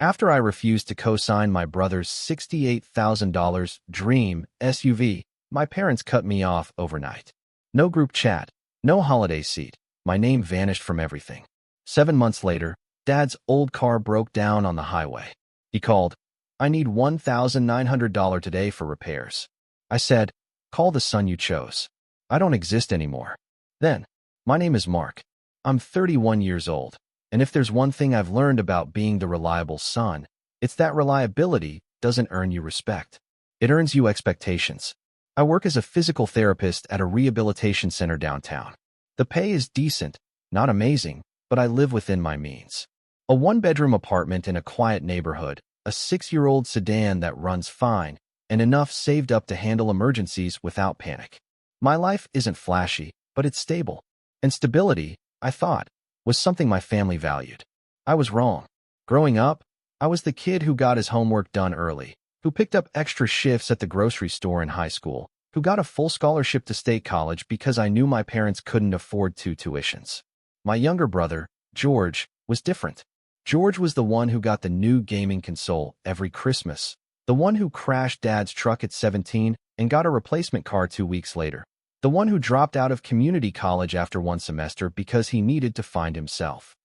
After I refused to co-sign my brother's $68,000 dream SUV, my parents cut me off overnight. No group chat, no holiday seat. My name vanished from everything. 7 months later, Dad's old car broke down on the highway. He called, "I need $1,900 today for repairs." I said, "Call the son you chose. I don't exist anymore." Then, my name is Mark. I'm 31 years old. And if there's one thing I've learned about being the reliable son, it's that reliability doesn't earn you respect. It earns you expectations. I work as a physical therapist at a rehabilitation center downtown. The pay is decent, not amazing, but I live within my means. A one-bedroom apartment in a quiet neighborhood, a 6-year-old sedan that runs fine, and enough saved up to handle emergencies without panic. My life isn't flashy, but it's stable. And stability, I thought, was something my family valued. I was wrong. Growing up, I was the kid who got his homework done early, who picked up extra shifts at the grocery store in high school, who got a full scholarship to state college because I knew my parents couldn't afford 2 tuitions. My younger brother, George, was different. George was the one who got the new gaming console every Christmas, the one who crashed Dad's truck at 17 and got a replacement car 2 weeks later. The one who dropped out of community college after one semester because he needed to find himself.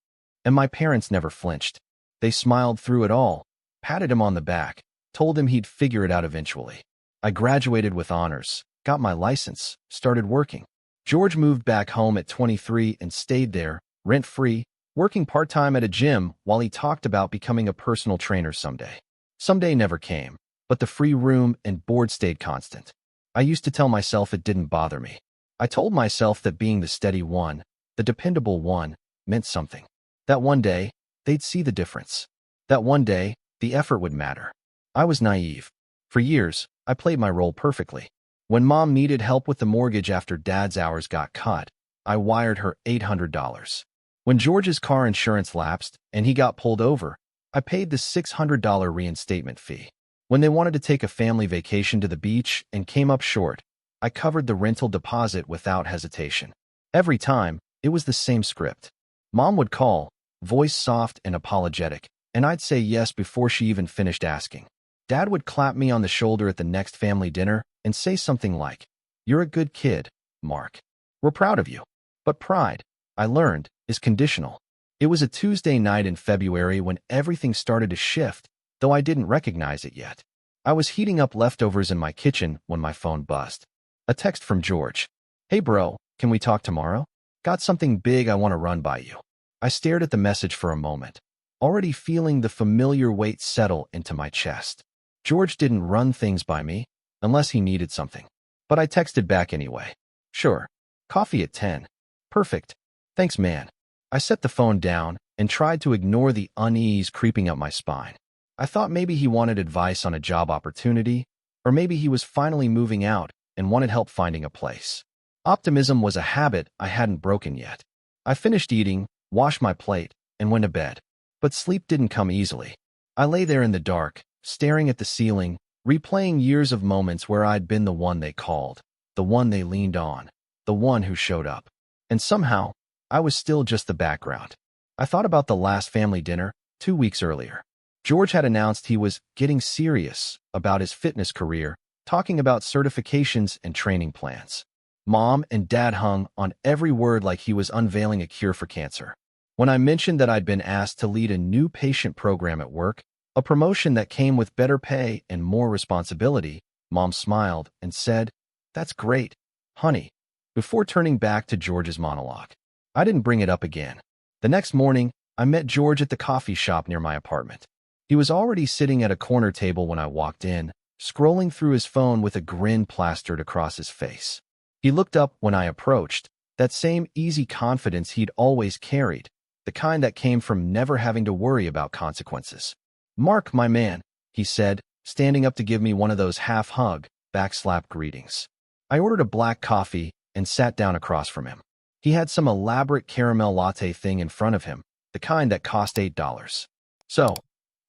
And my parents never flinched. They smiled through it all, patted him on the back, told him he'd figure it out eventually. I graduated with honors, got my license, started working. George moved back home at 23 and stayed there, rent-free, working part-time at a gym while he talked about becoming a personal trainer someday. Someday never came, but the free room and board stayed constant. I used to tell myself it didn't bother me. I told myself that being the steady one, the dependable one, meant something. That one day, they'd see the difference. That one day, the effort would matter. I was naive. For years, I played my role perfectly. When Mom needed help with the mortgage after Dad's hours got cut, I wired her $800. When George's car insurance lapsed and he got pulled over, I paid the $600 reinstatement fee. When they wanted to take a family vacation to the beach and came up short, I covered the rental deposit without hesitation. Every time, it was the same script. Mom would call, voice soft and apologetic, and I'd say yes before she even finished asking. Dad would clap me on the shoulder at the next family dinner and say something like, "You're a good kid, Mark. We're proud of you." But pride, I learned, is conditional. It was a Tuesday night in February when everything started to shift, though I didn't recognize it yet. I was heating up leftovers in my kitchen when my phone buzzed. A text from George. "Hey bro, can we talk tomorrow? Got something big I want to run by you." I stared at the message for a moment, already feeling the familiar weight settle into my chest. George didn't run things by me, unless he needed something. But I texted back anyway. "Sure. Coffee at 10. Perfect. Thanks, man." I set the phone down and tried to ignore the unease creeping up my spine. I thought maybe he wanted advice on a job opportunity, or maybe he was finally moving out and wanted help finding a place. Optimism was a habit I hadn't broken yet. I finished eating, washed my plate, and went to bed. But sleep didn't come easily. I lay there in the dark, staring at the ceiling, replaying years of moments where I'd been the one they called, the one they leaned on, the one who showed up. And somehow, I was still just the background. I thought about the last family dinner, 2 weeks earlier. George had announced he was getting serious about his fitness career, talking about certifications and training plans. Mom and Dad hung on every word like he was unveiling a cure for cancer. When I mentioned that I'd been asked to lead a new patient program at work, a promotion that came with better pay and more responsibility, Mom smiled and said, "That's great, honey," before turning back to George's monologue. I didn't bring it up again. The next morning, I met George at the coffee shop near my apartment. He was already sitting at a corner table when I walked in, scrolling through his phone with a grin plastered across his face. He looked up when I approached, that same easy confidence he'd always carried, the kind that came from never having to worry about consequences. "Mark, my man," he said, standing up to give me one of those half-hug, backslap greetings. I ordered a black coffee and sat down across from him. He had some elaborate caramel latte thing in front of him, the kind that cost $8. "So,"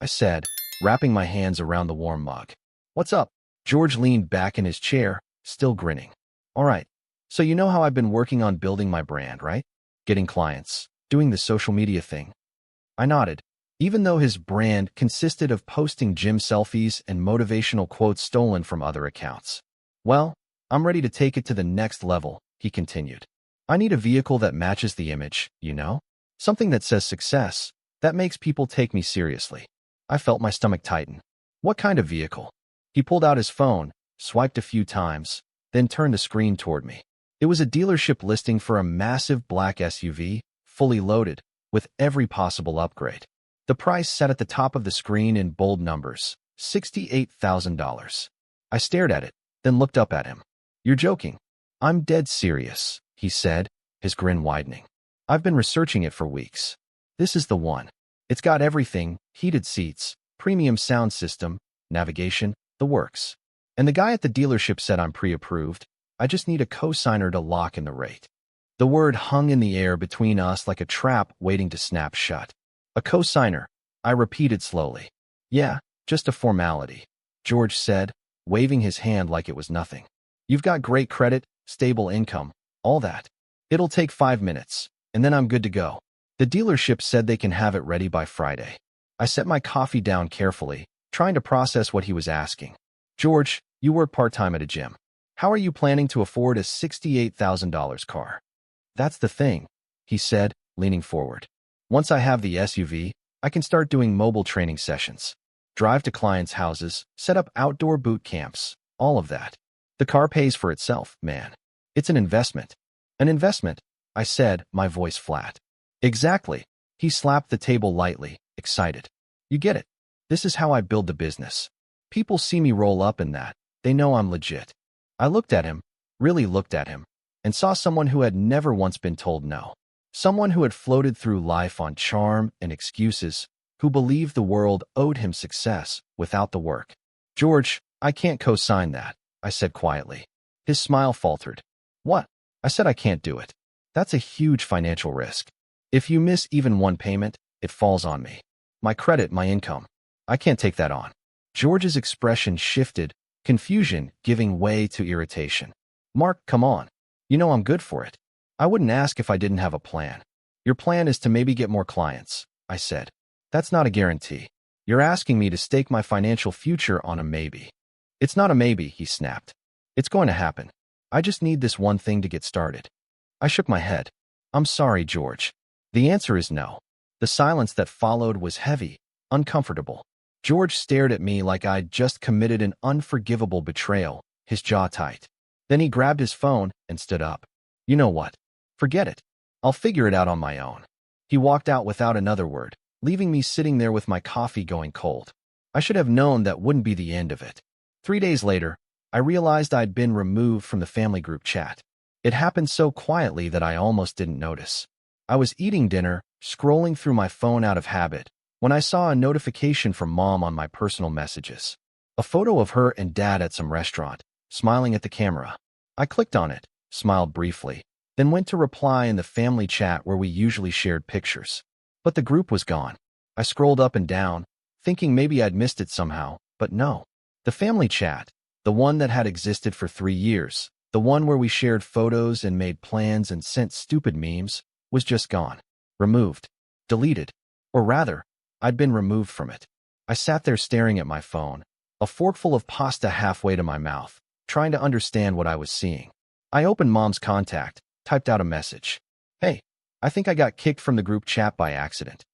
I said, wrapping my hands around the warm mug. "What's up?" George leaned back in his chair, still grinning. "All right, so you know how I've been working on building my brand, right? Getting clients, doing the social media thing." I nodded. even though his brand consisted of posting gym selfies and motivational quotes stolen from other accounts. Well, I'm ready to take it to the next level, he continued. I need a vehicle that matches the image, you know? Something that says success, that makes people take me seriously. I felt my stomach tighten. What kind of vehicle? He pulled out his phone, swiped a few times, then turned the screen toward me. It was a dealership listing for a massive black SUV, fully loaded, with every possible upgrade. The price sat at the top of the screen in bold numbers, $68,000. I stared at it, then looked up at him. You're joking. I'm dead serious, he said, his grin widening. I've been researching it for weeks. This is the one. It's got everything, heated seats, premium sound system, navigation, the works. And the guy at the dealership said I'm pre-approved. I just need a co-signer to lock in the rate. The word hung in the air between us like a trap waiting to snap shut. A co-signer, I repeated slowly. Yeah, just a formality, George said, waving his hand like it was nothing. You've got great credit, stable income, all that. It'll take 5 minutes, and then I'm good to go. The dealership said they can have it ready by Friday. I set my coffee down carefully, trying to process what he was asking. George, you work part-time at a gym. How are you planning to afford a $68,000 car? That's the thing, he said, leaning forward. Once I have the SUV, I can start doing mobile training sessions, drive to clients' houses, set up outdoor boot camps, all of that. The car pays for itself, man. It's an investment. An investment, I said, my voice flat. Exactly. He slapped the table lightly, excited. You get it. This is how I build the business. People see me roll up in that. They know I'm legit. I looked at him, really looked at him, and saw someone who had never once been told no. Someone who had floated through life on charm and excuses, who believed the world owed him success without the work. George, I can't co-sign that, I said quietly. His smile faltered. What? I said I can't do it. That's a huge financial risk. If you miss even one payment, it falls on me. My credit, my income. I can't take that on. George's expression shifted, confusion giving way to irritation. Mark, come on. You know I'm good for it. I wouldn't ask if I didn't have a plan. Your plan is to maybe get more clients, I said. That's not a guarantee. You're asking me to stake my financial future on a maybe. It's not a maybe, he snapped. It's going to happen. I just need this one thing to get started. I shook my head. I'm sorry, George. The answer is no. The silence that followed was heavy, uncomfortable. George stared at me like I'd just committed an unforgivable betrayal, his jaw tight. Then he grabbed his phone and stood up. You know what? Forget it. I'll figure it out on my own. He walked out without another word, leaving me sitting there with my coffee going cold. I should have known that wouldn't be the end of it. 3 days later, I realized I'd been removed from the family group chat. It happened so quietly that I almost didn't notice. I was eating dinner, scrolling through my phone out of habit, when I saw a notification from Mom on my personal messages. A photo of her and Dad at some restaurant, smiling at the camera. I clicked on it, smiled briefly, then went to reply in the family chat where we usually shared pictures. But the group was gone. I scrolled up and down, thinking maybe I'd missed it somehow, but no. The family chat, the one that had existed for 3 years, the one where we shared photos and made plans and sent stupid memes, was just gone. Removed. Deleted. Or rather, I'd been removed from it. I sat there staring at my phone, a forkful of pasta halfway to my mouth, trying to understand what I was seeing. I opened Mom's contact, typed out a message. Hey, I think I got kicked from the group chat by accident.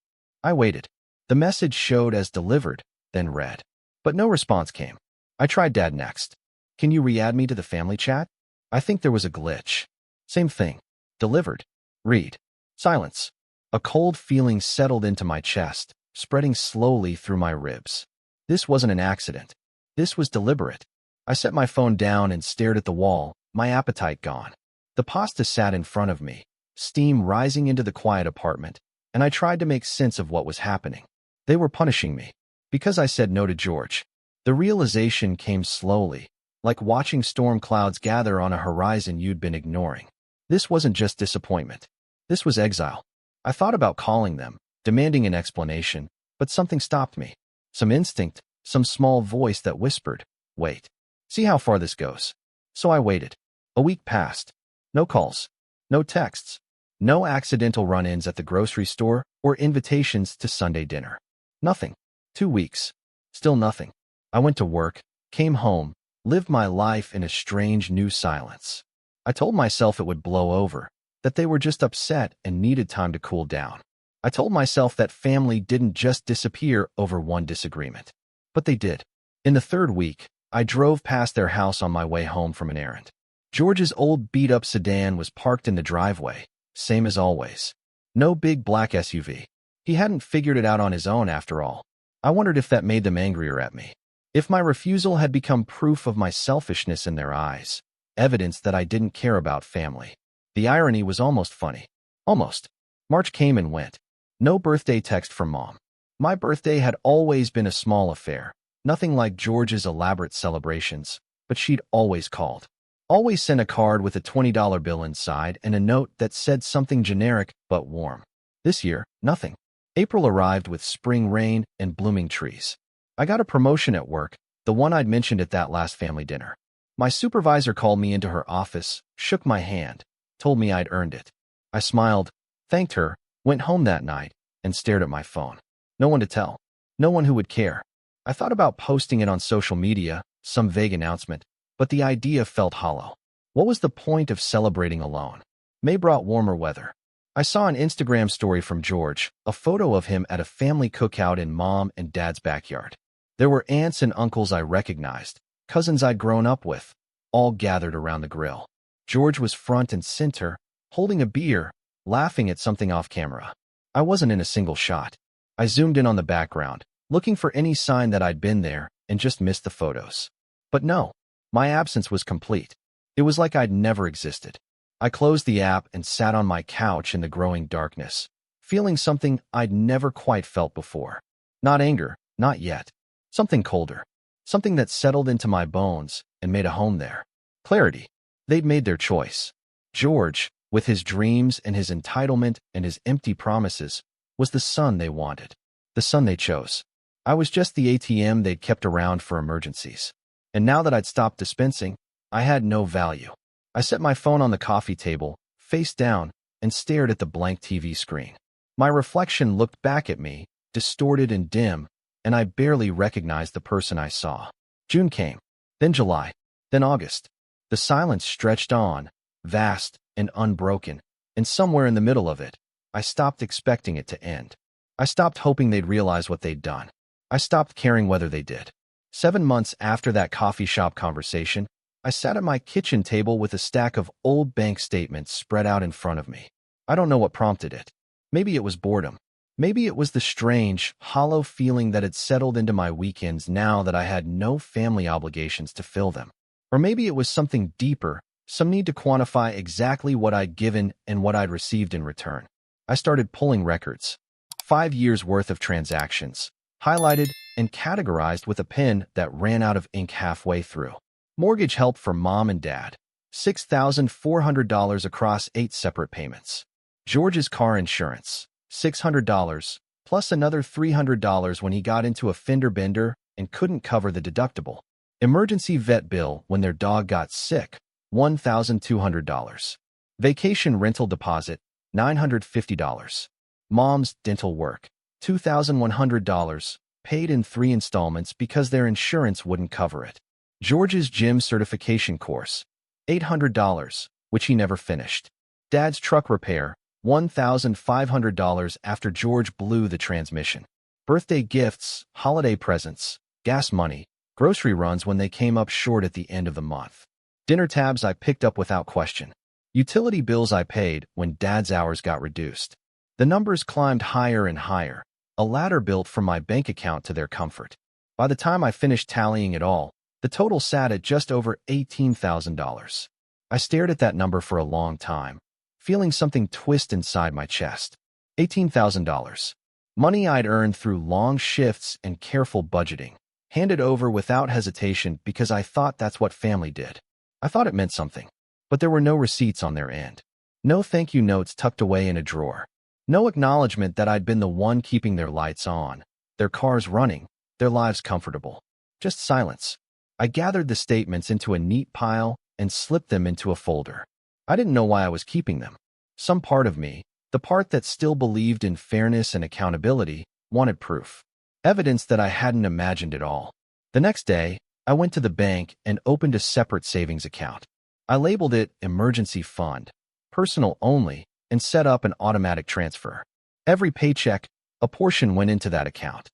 I waited. The message showed as delivered, then read. But no response came. I tried Dad next. Can you re-add me to the family chat? I think there was a glitch. Same thing. Delivered. Read. Silence. A cold feeling settled into my chest, spreading slowly through my ribs. This wasn't an accident. This was deliberate. I set my phone down and stared at the wall, my appetite gone. The pasta sat in front of me, steam rising into the quiet apartment, and I tried to make sense of what was happening. They were punishing me. Because I said no to George. The realization came slowly, like watching storm clouds gather on a horizon you'd been ignoring. This wasn't just disappointment. This was exile. I thought about calling them, demanding an explanation, but something stopped me. Some instinct, some small voice that whispered, wait. See how far this goes. So I waited. A week passed. No calls. No texts. No accidental run-ins at the grocery store or invitations to Sunday dinner. Nothing. 2 weeks. Still nothing. I went to work, came home, lived my life in a strange new silence. I told myself it would blow over, that they were just upset and needed time to cool down. I told myself that family didn't just disappear over one disagreement. But they did. In the third week, I drove past their house on my way home from an errand. George's old beat-up sedan was parked in the driveway, same as always. No big black SUV. He hadn't figured it out on his own after all. I wondered if that made them angrier at me. If my refusal had become proof of my selfishness in their eyes, evidence that I didn't care about family. The irony was almost funny. Almost. March came and went. No birthday text from Mom. My birthday had always been a small affair, nothing like George's elaborate celebrations, but she'd always called. Always sent a card with a $20 bill inside and a note that said something generic but warm. This year, nothing. April arrived with spring rain and blooming trees. I got a promotion at work, the one I'd mentioned at that last family dinner. My supervisor called me into her office, shook my hand, told me I'd earned it. I smiled, thanked her, went home that night, and stared at my phone. No one to tell. No one who would care. I thought about posting it on social media, some vague announcement, but the idea felt hollow. What was the point of celebrating alone? May brought warmer weather. I saw an Instagram story from George, a photo of him at a family cookout in Mom and Dad's backyard. There were aunts and uncles I recognized, cousins I'd grown up with, all gathered around the grill. George was front and center, holding a beer, laughing at something off camera. I wasn't in a single shot. I zoomed in on the background, looking for any sign that I'd been there, and just missed the photos. But no, my absence was complete. It was like I'd never existed. I closed the app and sat on my couch in the growing darkness, feeling something I'd never quite felt before. Not anger, not yet. Something colder. Something that settled into my bones and made a home there. Clarity. They'd made their choice. George, with his dreams and his entitlement and his empty promises, was the son they wanted. The son they chose. I was just the ATM they'd kept around for emergencies. And now that I'd stopped dispensing, I had no value. I set my phone on the coffee table, face down, and stared at the blank TV screen. My reflection looked back at me, distorted and dim, and I barely recognized the person I saw. June came, then July, then August. The silence stretched on, vast and unbroken, and somewhere in the middle of it, I stopped expecting it to end. I stopped hoping they'd realize what they'd done. I stopped caring whether they did. 7 months after that coffee shop conversation, I sat at my kitchen table with a stack of old bank statements spread out in front of me. I don't know what prompted it. Maybe it was boredom. Maybe it was the strange, hollow feeling that had settled into my weekends now that I had no family obligations to fill them. Or maybe it was something deeper, some need to quantify exactly what I'd given and what I'd received in return. I started pulling records. 5 years' worth of transactions, highlighted and categorized with a pen that ran out of ink halfway through. Mortgage help for Mom and Dad. $6,400 across 8 separate payments. George's car insurance. $600, plus another $300 when he got into a fender bender and couldn't cover the deductible. Emergency vet bill when their dog got sick. $1,200. Vacation rental deposit. $950. Mom's dental work. $2,100, paid in 3 installments because their insurance wouldn't cover it. George's gym certification course, $800, which he never finished. Dad's truck repair, $1,500 after George blew the transmission. Birthday gifts, holiday presents, gas money, grocery runs when they came up short at the end of the month. Dinner tabs I picked up without question. Utility bills I paid when Dad's hours got reduced. The numbers climbed higher and higher, a ladder built from my bank account to their comfort. By the time I finished tallying it all, the total sat at just over $18,000. I stared at that number for a long time, feeling something twist inside my chest. $18,000. Money I'd earned through long shifts and careful budgeting, handed over without hesitation because I thought that's what family did. I thought it meant something, but there were no receipts on their end. No thank you notes tucked away in a drawer. No acknowledgement that I'd been the one keeping their lights on, their cars running, their lives comfortable. Just silence. I gathered the statements into a neat pile and slipped them into a folder. I didn't know why I was keeping them. Some part of me, the part that still believed in fairness and accountability, wanted proof. Evidence that I hadn't imagined it all. The next day, I went to the bank and opened a separate savings account. I labeled it Emergency Fund, personal only, and set up an automatic transfer. Every paycheck, a portion went into that account.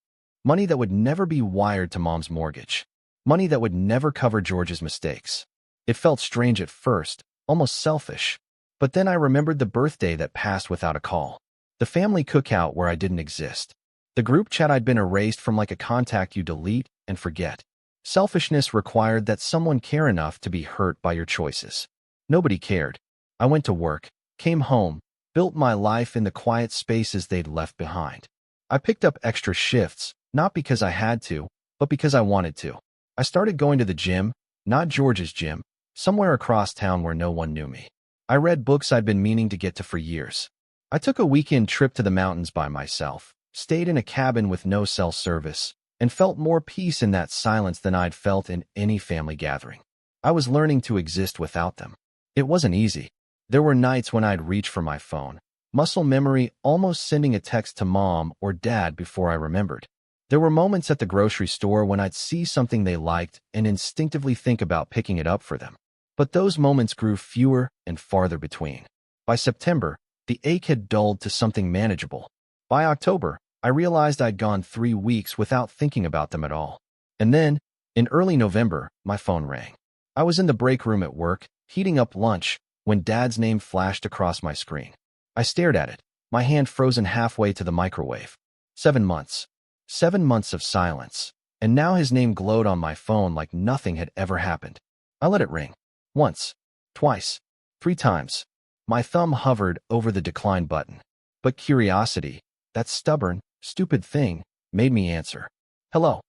Money that would never be wired to Mom's mortgage. Money that would never cover George's mistakes. It felt strange at first, almost selfish. But then I remembered the birthday that passed without a call. The family cookout where I didn't exist. The group chat I'd been erased from, like a contact you delete and forget. Selfishness required that someone care enough to be hurt by your choices. Nobody cared. I went to work, came home, built my life in the quiet spaces they'd left behind. I picked up extra shifts, not because I had to, but because I wanted to. I started going to the gym, not George's gym, somewhere across town where no one knew me. I read books I'd been meaning to get to for years. I took a weekend trip to the mountains by myself, stayed in a cabin with no cell service, and felt more peace in that silence than I'd felt in any family gathering. I was learning to exist without them. It wasn't easy. There were nights when I'd reach for my phone, muscle memory almost sending a text to Mom or Dad before I remembered. There were moments at the grocery store when I'd see something they liked and instinctively think about picking it up for them. But those moments grew fewer and farther between. By September, the ache had dulled to something manageable. By October, I realized I'd gone 3 weeks without thinking about them at all. And then, in early November, my phone rang. I was in the break room at work, heating up lunch, when Dad's name flashed across my screen. I stared at it, my hand frozen halfway to the microwave. 7 months. 7 months of silence. And now his name glowed on my phone like nothing had ever happened. I let it ring. Once. Twice. 3 times. My thumb hovered over the decline button. But curiosity, that stubborn, stupid thing, made me answer. Hello.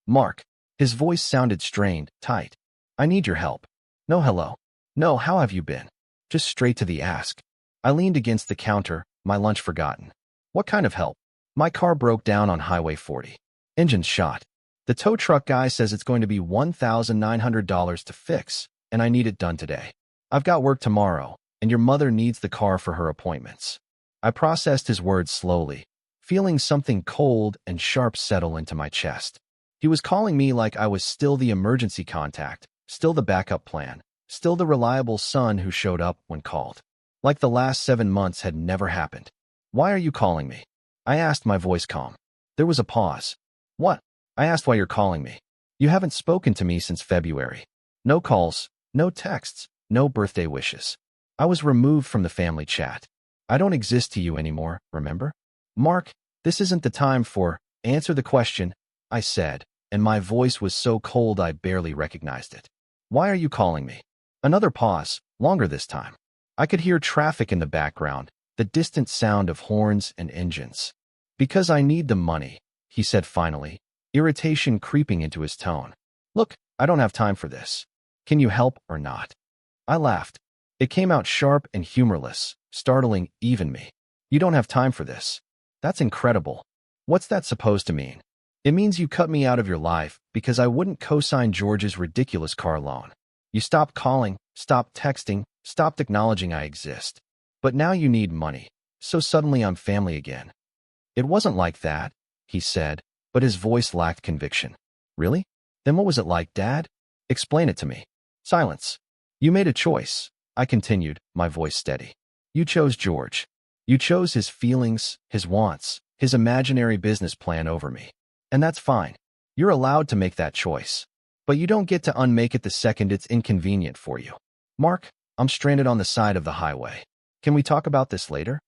Mark. His voice sounded strained, tight. I need your help. No hello. No, how have you been? Just straight to the ask. I leaned against the counter, my lunch forgotten. What kind of help? My car broke down on Highway 40. Engine's shot. The tow truck guy says it's going to be $1,900 to fix, and I need it done today. I've got work tomorrow, and your mother needs the car for her appointments. I processed his words slowly, feeling something cold and sharp settle into my chest. He was calling me like I was still the emergency contact, still the backup plan, still the reliable son who showed up when called. Like the last 7 months had never happened. Why are you calling me? I asked, my voice calm. There was a pause. What? I asked why you're calling me. You haven't spoken to me since February. No calls, no texts, no birthday wishes. I was removed from the family chat. I don't exist to you anymore, remember? Mark, this isn't the time for, answer the question, I said, and my voice was so cold I barely recognized it. Why are you calling me? Another pause, longer this time. I could hear traffic in the background, the distant sound of horns and engines. Because I need the money, he said finally, irritation creeping into his tone. Look, I don't have time for this. Can you help or not? I laughed. It came out sharp and humorless, startling even me. You don't have time for this. That's incredible. What's that supposed to mean? It means you cut me out of your life because I wouldn't co-sign George's ridiculous car loan. You stopped calling, stopped texting, stopped acknowledging I exist. But now you need money, so suddenly I'm family again. It wasn't like that, he said, but his voice lacked conviction. Really? Then what was it like, Dad? Explain it to me. Silence. You made a choice, I continued, my voice steady. You chose George. You chose his feelings, his wants, his imaginary business plan over me. And that's fine. You're allowed to make that choice. But you don't get to unmake it the second it's inconvenient for you. Mark, I'm stranded on the side of the highway. Can we talk about this later?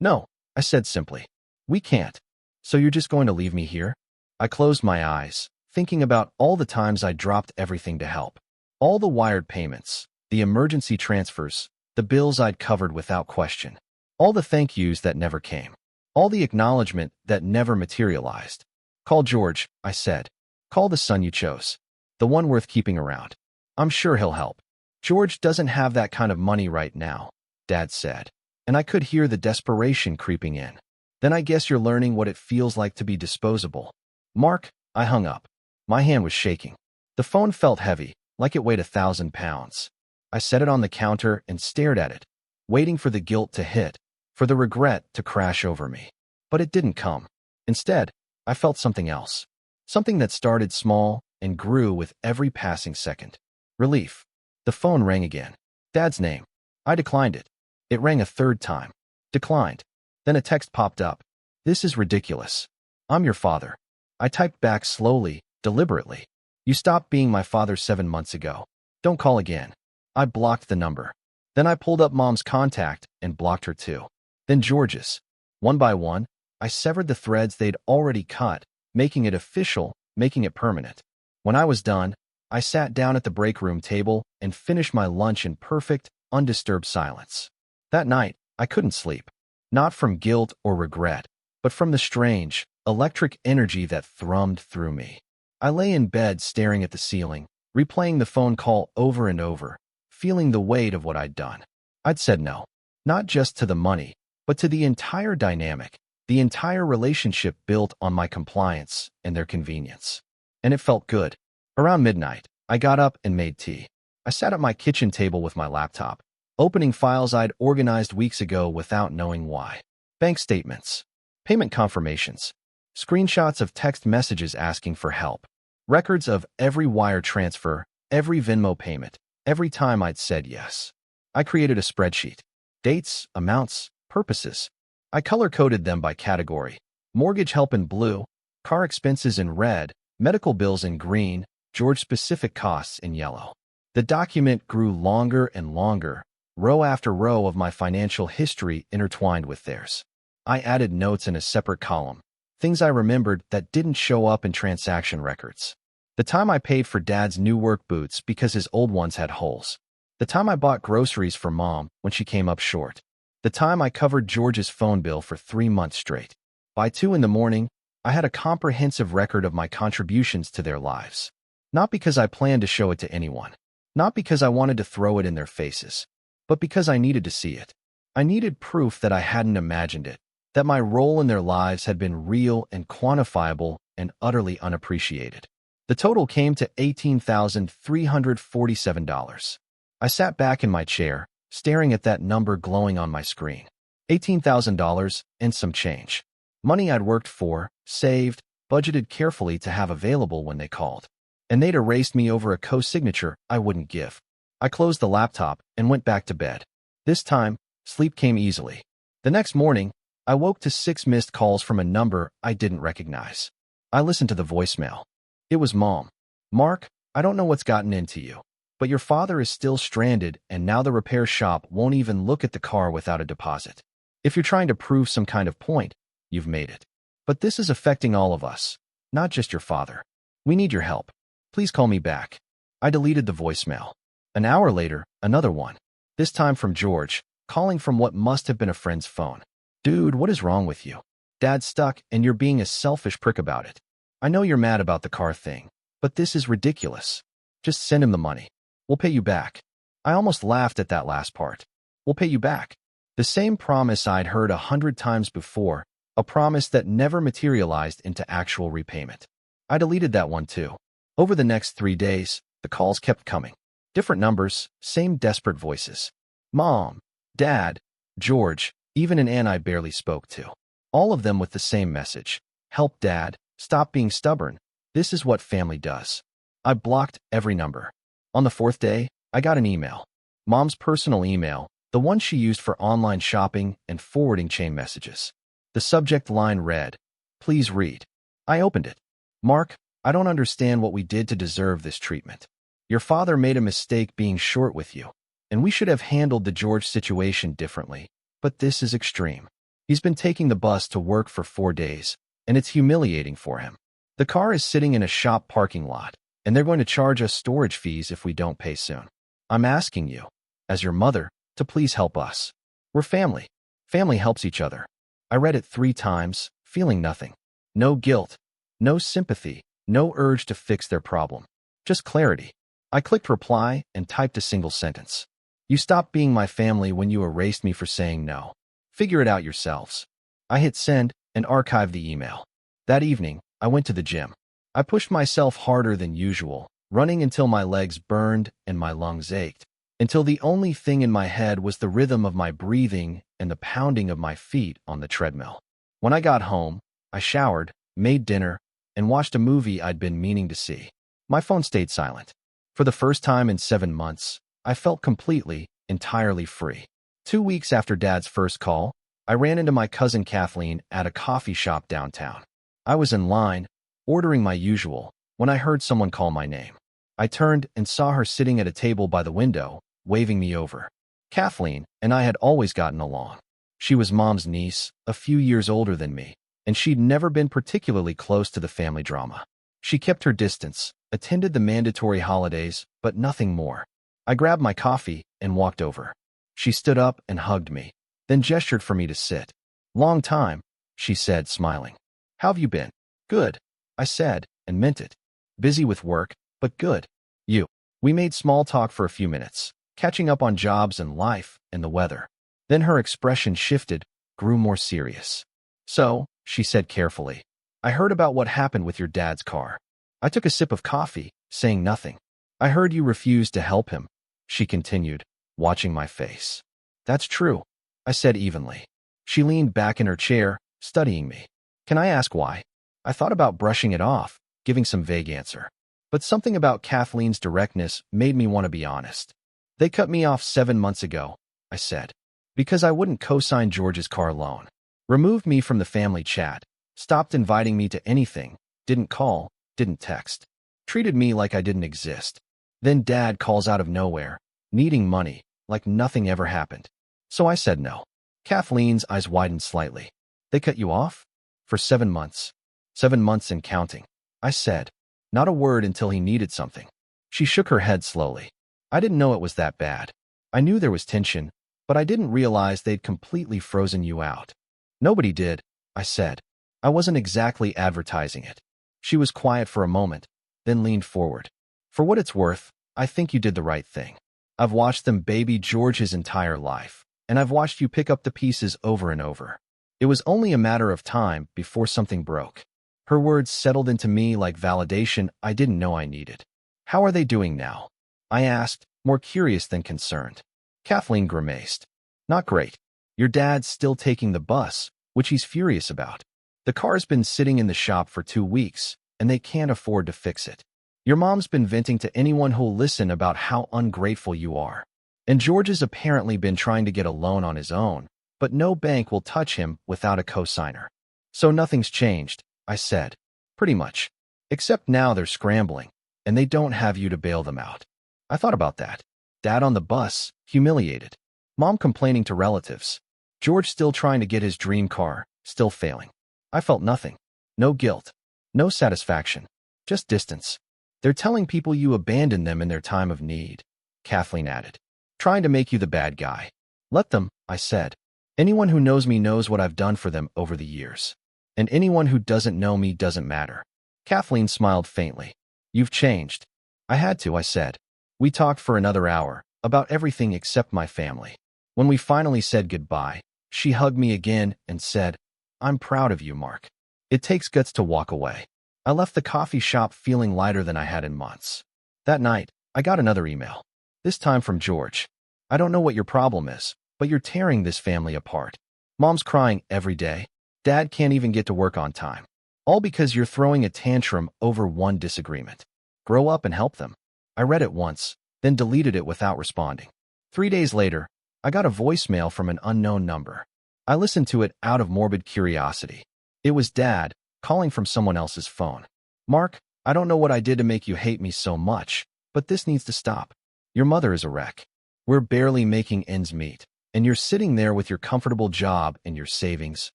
No, I said simply. We can't. So you're just going to leave me here? I closed my eyes, thinking about all the times I dropped everything to help. All the wired payments, the emergency transfers, the bills I'd covered without question. All the thank yous that never came. All the acknowledgement that never materialized. Call George, I said. Call the son you chose. The one worth keeping around. I'm sure he'll help. George doesn't have that kind of money right now, Dad said. And I could hear the desperation creeping in. Then I guess you're learning what it feels like to be disposable. Mark, I hung up. My hand was shaking. The phone felt heavy, like it weighed 1,000 pounds. I set it on the counter and stared at it, waiting for the guilt to hit, for the regret to crash over me. But it didn't come. Instead, I felt something else. Something that started small and grew with every passing second. Relief. The phone rang again. Dad's name. I declined it. It rang a third time. Declined. Then a text popped up. This is ridiculous. I'm your father. I typed back slowly, deliberately. You stopped being my father 7 months ago. Don't call again. I blocked the number. Then I pulled up Mom's contact and blocked her too. Then George's. One by one, I severed the threads they'd already cut, making it official, making it permanent. When I was done, I sat down at the break room table and finished my lunch in perfect, undisturbed silence. That night, I couldn't sleep. Not from guilt or regret, but from the strange, electric energy that thrummed through me. I lay in bed staring at the ceiling, replaying the phone call over and over, feeling the weight of what I'd done. I'd said no, not just to the money, but to the entire dynamic, the entire relationship built on my compliance and their convenience. And it felt good. Around midnight, I got up and made tea. I sat at my kitchen table with my laptop, opening files I'd organized weeks ago without knowing why. Bank statements, payment confirmations, screenshots of text messages asking for help, records of every wire transfer, every Venmo payment, every time I'd said yes. I created a spreadsheet. Dates, amounts, purposes. I color-coded them by category. Mortgage help in blue, car expenses in red, medical bills in green, George-specific costs in yellow. The document grew longer and longer, row after row of my financial history intertwined with theirs. I added notes in a separate column, things I remembered that didn't show up in transaction records. The time I paid for Dad's new work boots because his old ones had holes. The time I bought groceries for Mom when she came up short. The time I covered George's phone bill for 3 months straight. By 2 in the morning, I had a comprehensive record of my contributions to their lives. Not because I planned to show it to anyone. Not because I wanted to throw it in their faces. But because I needed to see it. I needed proof that I hadn't imagined it. That my role in their lives had been real and quantifiable and utterly unappreciated. The total came to $18,347. I sat back in my chair, staring at that number glowing on my screen. $18,000 and some change. Money I'd worked for, saved, budgeted carefully to have available when they called. And they'd erased me over a co-signature I wouldn't give. I closed the laptop and went back to bed. This time, sleep came easily. The next morning, I woke to 6 missed calls from a number I didn't recognize. I listened to the voicemail. It was Mom. Mark, I don't know what's gotten into you, but your father is still stranded and now the repair shop won't even look at the car without a deposit. If you're trying to prove some kind of point, you've made it. But this is affecting all of us, not just your father. We need your help. Please call me back. I deleted the voicemail. An hour later, another one. This time from George, calling from what must have been a friend's phone. Dude, what is wrong with you? Dad's stuck and you're being a selfish prick about it. I know you're mad about the car thing, but this is ridiculous. Just send him the money. We'll pay you back. I almost laughed at that last part. We'll pay you back. The same promise I'd heard 100 times before, a promise that never materialized into actual repayment. I deleted that one too. Over the next 3 days, the calls kept coming. Different numbers, same desperate voices. Mom, Dad, George, even an aunt I barely spoke to. All of them with the same message. Help, Dad. Stop being stubborn. This is what family does. I blocked every number. On the 4th day, I got an email. Mom's personal email, the one she used for online shopping and forwarding chain messages. The subject line read, "Please read." I opened it. Mark, I don't understand what we did to deserve this treatment. Your father made a mistake being short with you, and we should have handled the George situation differently. But this is extreme. He's been taking the bus to work for 4 days, and it's humiliating for him. The car is sitting in a shop parking lot, and they're going to charge us storage fees if we don't pay soon. I'm asking you, as your mother, to please help us. We're family. Family helps each other. I read it 3 times, feeling nothing. No guilt, no sympathy, no urge to fix their problem. Just clarity. I clicked reply and typed a single sentence. You stopped being my family when you erased me for saying no. Figure it out yourselves. I hit send and archived the email. That evening, I went to the gym. I pushed myself harder than usual, running until my legs burned and my lungs ached, until the only thing in my head was the rhythm of my breathing and the pounding of my feet on the treadmill. When I got home, I showered, made dinner, and watched a movie I'd been meaning to see. My phone stayed silent. For the first time in 7 months, I felt completely, entirely free. 2 weeks after Dad's first call, I ran into my cousin Kathleen at a coffee shop downtown. I was in line, ordering my usual, when I heard someone call my name. I turned and saw her sitting at a table by the window, waving me over. Kathleen and I had always gotten along. She was Mom's niece, a few years older than me, and she'd never been particularly close to the family drama. She kept her distance, attended the mandatory holidays, but nothing more. I grabbed my coffee and walked over. She stood up and hugged me, then gestured for me to sit. "Long time," she said, smiling. "How have you been?" "Good," I said, and meant it. "Busy with work, but good." "You?" We made small talk for a few minutes, catching up on jobs and life and the weather. Then her expression shifted, grew more serious. "So," she said carefully, "I heard about what happened with your dad's car." I took a sip of coffee, saying nothing. "I heard you refused to help him," she continued, watching my face. "That's true," I said evenly. She leaned back in her chair, studying me. "Can I ask why?" I thought about brushing it off, giving some vague answer. But something about Kathleen's directness made me want to be honest. "They cut me off 7 months ago," I said, "because I wouldn't co-sign George's car loan. Removed me from the family chat, stopped inviting me to anything, didn't call, didn't text. Treated me like I didn't exist. Then Dad calls out of nowhere, needing money, like nothing ever happened. So I said no." Kathleen's eyes widened slightly. "They cut you off?" "For 7 months. 7 months and counting," I said. Not a word until he needed something. She shook her head slowly. "I didn't know it was that bad. I knew there was tension, but I didn't realize they'd completely frozen you out." "Nobody did," I said. "I wasn't exactly advertising it." She was quiet for a moment, then leaned forward. "For what it's worth, I think you did the right thing. I've watched them baby George his entire life, and I've watched you pick up the pieces over and over. It was only a matter of time before something broke." Her words settled into me like validation I didn't know I needed. "How are they doing now?" I asked, more curious than concerned. Kathleen grimaced. "Not great. Your dad's still taking the bus, which he's furious about. The car's been sitting in the shop for 2 weeks, and they can't afford to fix it. Your mom's been venting to anyone who'll listen about how ungrateful you are. And George has apparently been trying to get a loan on his own, but no bank will touch him without a co-signer. So nothing's changed," I said. "Pretty much. Except now they're scrambling, and they don't have you to bail them out." I thought about that. Dad on the bus, humiliated. Mom complaining to relatives. George still trying to get his dream car, still failing. I felt nothing. No guilt. No satisfaction. Just distance. "They're telling people you abandoned them in their time of need," Kathleen added. "Trying to make you the bad guy." "Let them," I said. "Anyone who knows me knows what I've done for them over the years. And anyone who doesn't know me doesn't matter." Kathleen smiled faintly. "You've changed." "I had to," I said. We talked for another hour, about everything except my family. When we finally said goodbye, she hugged me again and said, "I'm proud of you, Mark. It takes guts to walk away." I left the coffee shop feeling lighter than I had in months. That night, I got another email. This time from George. "I don't know what your problem is, but you're tearing this family apart. Mom's crying every day. Dad can't even get to work on time. All because you're throwing a tantrum over one disagreement. Grow up and help them." I read it once, then deleted it without responding. 3 days later, I got a voicemail from an unknown number. I listened to it out of morbid curiosity. It was Dad, calling from someone else's phone. "Mark, I don't know what I did to make you hate me so much, but this needs to stop. Your mother is a wreck. We're barely making ends meet, and you're sitting there with your comfortable job and your savings,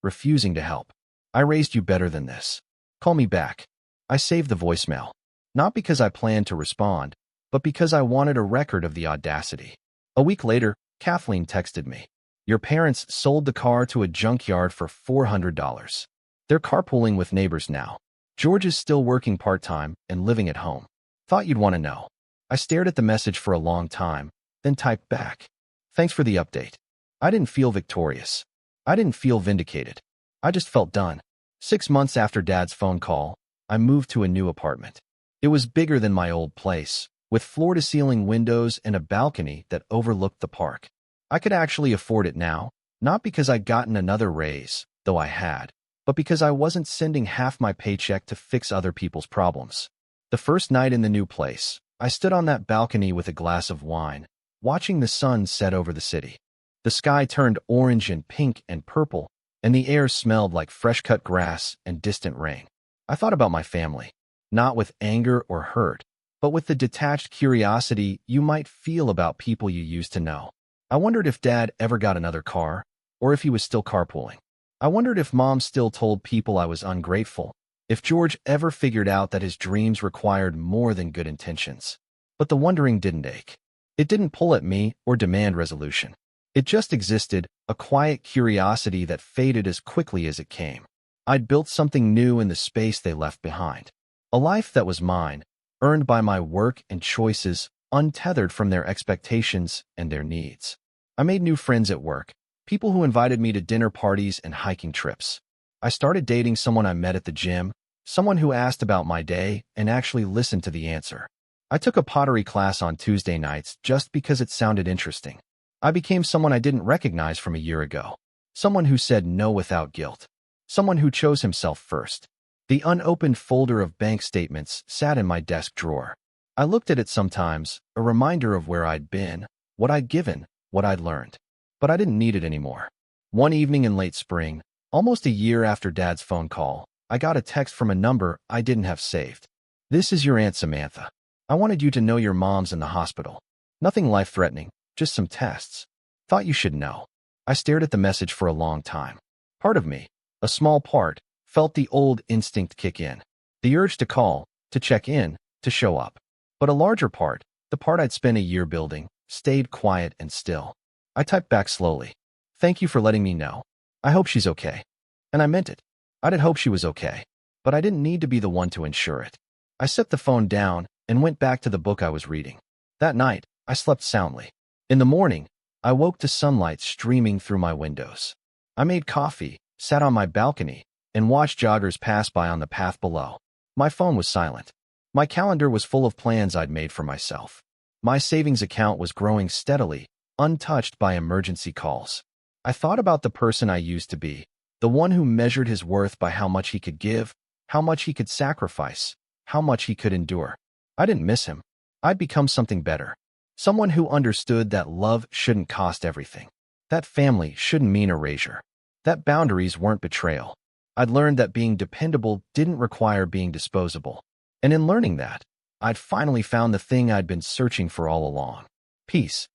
refusing to help. I raised you better than this. Call me back." I saved the voicemail. Not because I planned to respond, but because I wanted a record of the audacity. A week later, Kathleen texted me. "Your parents sold the car to a junkyard for $400. They're carpooling with neighbors now. George is still working part-time and living at home. Thought you'd want to know." I stared at the message for a long time, then typed back, "Thanks for the update." I didn't feel victorious. I didn't feel vindicated. I just felt done. 6 months after Dad's phone call, I moved to a new apartment. It was bigger than my old place, with floor-to-ceiling windows and a balcony that overlooked the park. I could actually afford it now, not because I'd gotten another raise, though I had, but because I wasn't sending half my paycheck to fix other people's problems. The first night in the new place, I stood on that balcony with a glass of wine, watching the sun set over the city. The sky turned orange and pink and purple, and the air smelled like fresh-cut grass and distant rain. I thought about my family, not with anger or hurt, but with the detached curiosity you might feel about people you used to know. I wondered if Dad ever got another car, or if he was still carpooling. I wondered if Mom still told people I was ungrateful, if George ever figured out that his dreams required more than good intentions. But the wondering didn't ache. It didn't pull at me or demand resolution. It just existed, a quiet curiosity that faded as quickly as it came. I'd built something new in the space they left behind. A life that was mine, earned by my work and choices, untethered from their expectations and their needs. I made new friends at work, people who invited me to dinner parties and hiking trips. I started dating someone I met at the gym, someone who asked about my day and actually listened to the answer. I took a pottery class on Tuesday nights just because it sounded interesting. I became someone I didn't recognize from a year ago, someone who said no without guilt, someone who chose himself first. The unopened folder of bank statements sat in my desk drawer. I looked at it sometimes, a reminder of where I'd been, what I'd given, what I'd learned. But I didn't need it anymore. One evening in late spring, almost a year after Dad's phone call, I got a text from a number I didn't have saved. "This is your Aunt Samantha. I wanted you to know your mom's in the hospital. Nothing life-threatening, just some tests. Thought you should know." I stared at the message for a long time. Part of me, a small part, felt the old instinct kick in. The urge to call, to check in, to show up. But a larger part, the part I'd spent a year building, stayed quiet and still. I typed back slowly. "Thank you for letting me know. I hope she's okay." And I meant it. I did hope she was okay. But I didn't need to be the one to ensure it. I set the phone down and went back to the book I was reading. That night, I slept soundly. In the morning, I woke to sunlight streaming through my windows. I made coffee, sat on my balcony, and watched joggers pass by on the path below. My phone was silent. My calendar was full of plans I'd made for myself. My savings account was growing steadily, untouched by emergency calls. I thought about the person I used to be, the one who measured his worth by how much he could give, how much he could sacrifice, how much he could endure. I didn't miss him. I'd become something better. Someone who understood that love shouldn't cost everything. That family shouldn't mean erasure. That boundaries weren't betrayal. I'd learned that being dependable didn't require being disposable. And in learning that, I'd finally found the thing I'd been searching for all along. Peace.